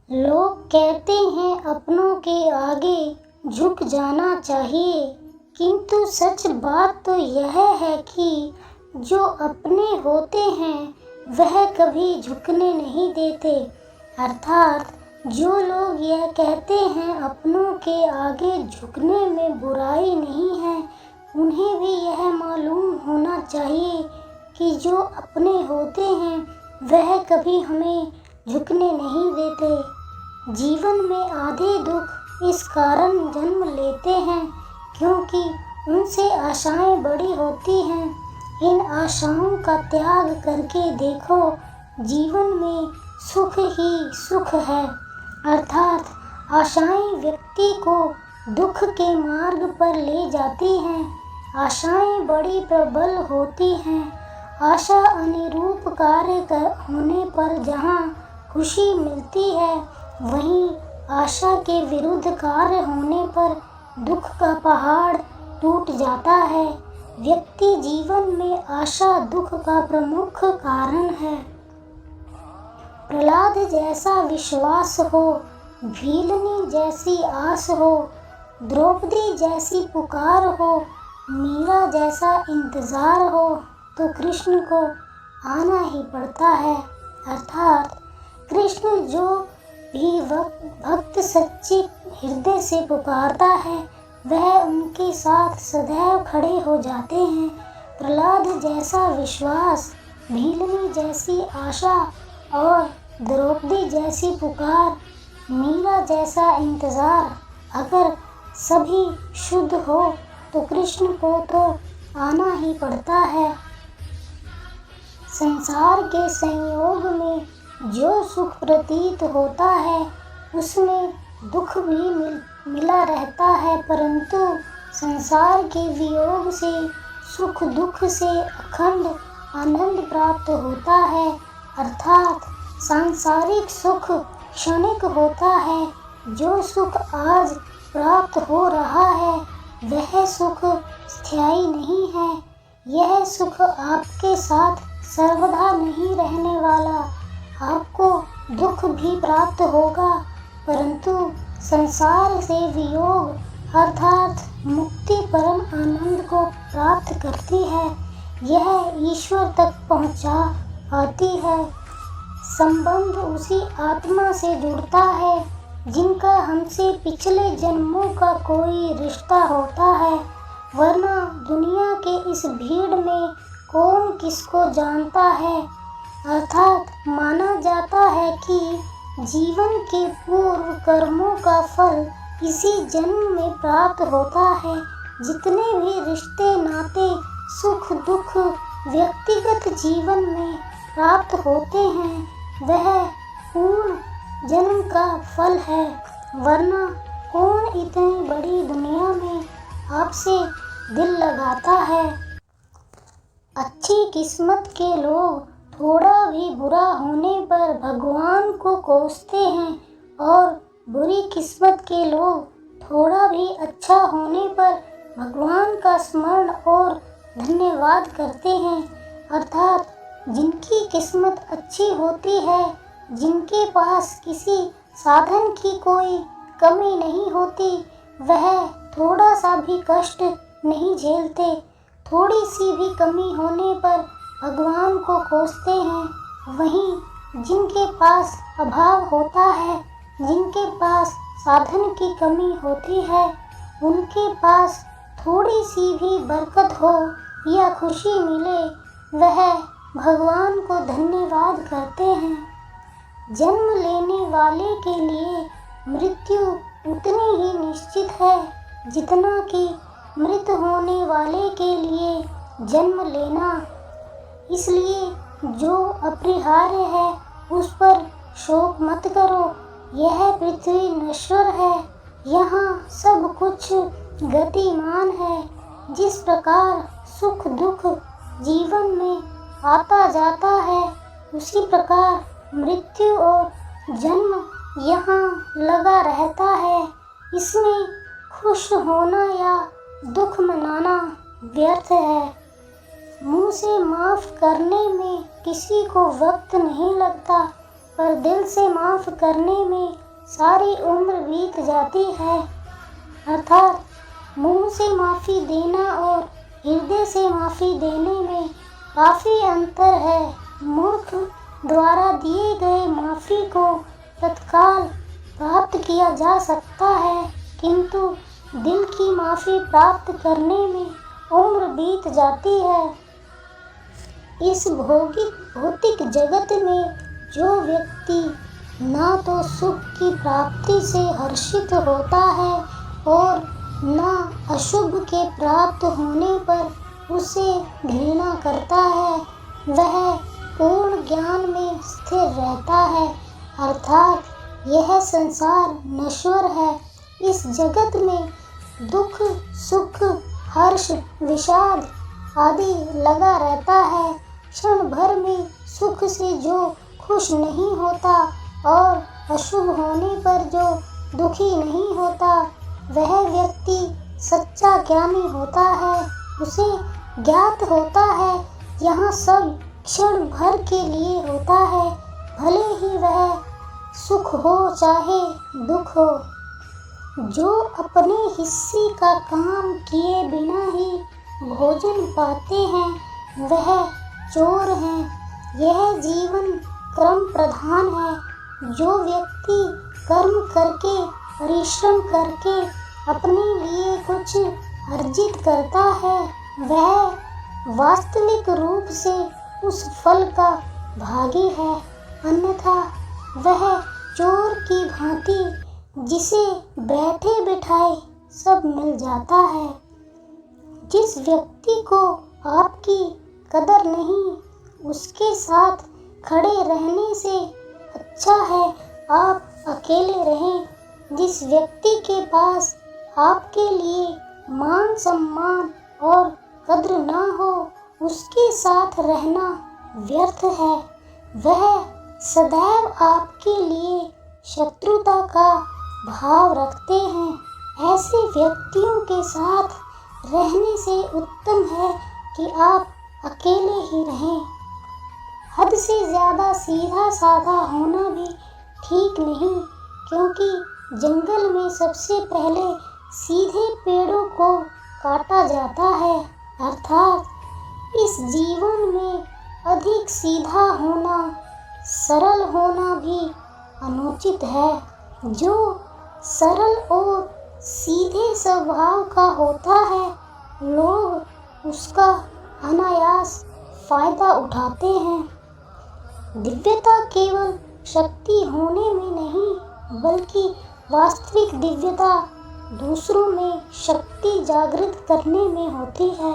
लोग कहते हैं अपनों के आगे झुक जाना चाहिए, किंतु सच बात तो यह है कि जो अपने होते हैं वह कभी झुकने नहीं देते। अर्थात जो लोग यह कहते हैं अपनों के आगे झुकने में बुराई नहीं है, उन्हें भी यह मालूम होना चाहिए कि जो अपने होते हैं वह कभी हमें झुकने नहीं देते। जीवन में आधे दुख इस कारण जन्म लेते हैं क्योंकि उनसे आशाएं बड़ी होती हैं। इन आशाओं का त्याग करके देखो, जीवन में सुख ही सुख है। अर्थात आशाएं व्यक्ति को दुख के मार्ग पर ले जाती हैं। आशाएं बड़ी प्रबल होती हैं। आशा अनुरूप कार्य होने पर जहाँ खुशी मिलती है, वहीं आशा के विरुद्ध कार्य होने पर दुख का पहाड़ टूट जाता है। व्यक्ति जीवन में आशा दुख का प्रमुख कारण है। प्रहलाद जैसा विश्वास हो, भीलनी जैसी आस हो, द्रौपदी जैसी पुकार हो, मीरा जैसा इंतजार हो, तो कृष्ण को आना ही पड़ता है। अर्थात कृष्ण जो भी भक्त सच्चे हृदय से पुकारता है, वह उनके साथ सदैव खड़े हो जाते हैं। प्रहलाद जैसा विश्वास, भीलनी जैसी आशा और द्रौपदी जैसी पुकार, मीरा जैसा इंतजार अगर सभी शुद्ध हो तो कृष्ण को तो आना ही पड़ता है। संसार के संयोग में जो सुख प्रतीत होता है, उसमें दुख भी मिला रहता है, परंतु संसार के वियोग से सुख दुख से अखंड आनंद प्राप्त होता है। अर्थात सांसारिक सुख क्षणिक होता है। जो सुख आज प्राप्त हो रहा है, वह सुख स्थायी नहीं है। यह सुख आपके साथ सर्वदा नहीं रहने वाला। आपको दुख भी प्राप्त होगा, परंतु संसार से वियोग अर्थात मुक्ति परम आनंद को प्राप्त करती है। यह ईश्वर तक पहुंचा पाती है। संबंध उसी आत्मा से जुड़ता है जिनका हमसे पिछले जन्मों का कोई रिश्ता होता है, वरना दुनिया के इस भीड़ में कौन किसको जानता है। अर्थात माना जाता है कि जीवन के पूर्व कर्मों का फल इसी जन्म में प्राप्त होता है। जितने भी रिश्ते नाते सुख दुख व्यक्तिगत जीवन में प्राप्त होते हैं, वह पूर्ण जन्म का फल है, वरना कौन इतनी बड़ी दुनिया में आपसे दिल लगाता है। अच्छी किस्मत के लोग थोड़ा भी बुरा होने पर भगवान को कोसते हैं और बुरी किस्मत के लोग थोड़ा भी अच्छा होने पर भगवान का स्मरण और धन्यवाद करते हैं। अर्थात जिनकी किस्मत अच्छी होती है, जिनके पास किसी साधन की कोई कमी नहीं होती, वह थोड़ा सा भी कष्ट नहीं झेलते। थोड़ी सी भी कमी होने पर भगवान को कोसते हैं। वहीं जिनके पास अभाव होता है, जिनके पास साधन की कमी होती है, उनके पास थोड़ी सी भी बरकत हो या खुशी मिले, वह भगवान को धन्यवाद करते हैं। जन्म लेने वाले के लिए मृत्यु उतनी ही निश्चित है जितना कि मृत होने वाले के लिए जन्म लेना। इसलिए जो अपरिहार्य है उस पर शोक मत करो। यह पृथ्वी नश्वर है, यहाँ सब कुछ गतिमान है। जिस प्रकार सुख दुख जीवन में आता जाता है, उसी प्रकार मृत्यु और जन्म यहाँ लगा रहता है। इसमें खुश होना या दुख मनाना व्यर्थ है। मुँह से माफ़ करने में किसी को वक्त नहीं लगता, पर दिल से माफ़ करने में सारी उम्र बीत जाती है। अर्थात मुंह से माफ़ी देना और हृदय से माफ़ी देने में काफ़ी अंतर है। मूर्ख द्वारा दिए गए माफ़ी को तत्काल प्राप्त किया जा सकता है, किंतु दिल की माफ़ी प्राप्त करने में उम्र बीत जाती है। इस भौतिक जगत में जो व्यक्ति ना तो सुख की प्राप्ति से हर्षित होता है और ना अशुभ के प्राप्त होने पर उसे घृणा करता है, वह पूर्ण ज्ञान में स्थिर रहता है। अर्थात यह संसार नश्वर है। इस जगत में दुख, सुख, हर्ष, विषाद आदि लगा रहता है। क्षण भर में सुख से जो खुश नहीं होता और अशुभ होने पर जो दुखी नहीं होता, वह व्यक्ति सच्चा ज्ञानी होता है। उसे ज्ञात होता है यहाँ सब क्षण भर के लिए होता है, भले ही वह सुख हो चाहे दुख हो। जो अपने हिस्से का काम किए बिना ही भोजन पाते हैं, वह चोर हैं। यह जीवन कर्म प्रधान है। जो व्यक्ति कर्म करके, परिश्रम करके अपने लिए कुछ अर्जित करता है, वह वास्तविक रूप से उस फल का भागी है। अन्यथा वह चोर की भांति जिसे बैठे बिठाए सब मिल जाता है। जिस व्यक्ति को आपकी कदर नहीं, उसके साथ खड़े रहने से अच्छा है आप अकेले रहें। जिस व्यक्ति के पास आपके लिए मान सम्मान और कद्र ना हो, उसके साथ रहना व्यर्थ है। वह सदैव आपके लिए शत्रुता का भाव रखते हैं। ऐसे व्यक्तियों के साथ रहने से उत्तम है कि आप अकेले ही रहें। हद से ज़्यादा सीधा साधा होना भी ठीक नहीं, क्योंकि जंगल में सबसे पहले सीधे पेड़ों को काटा जाता है। अर्थात इस जीवन में अधिक सीधा होना, सरल होना भी अनुचित है। जो सरल और सीधे स्वभाव का होता है, लोग उसका अनायास फायदा उठाते हैं। दिव्यता केवल शक्ति होने में नहीं, बल्कि वास्तविक दिव्यता दूसरों में शक्ति जागृत करने में होती है।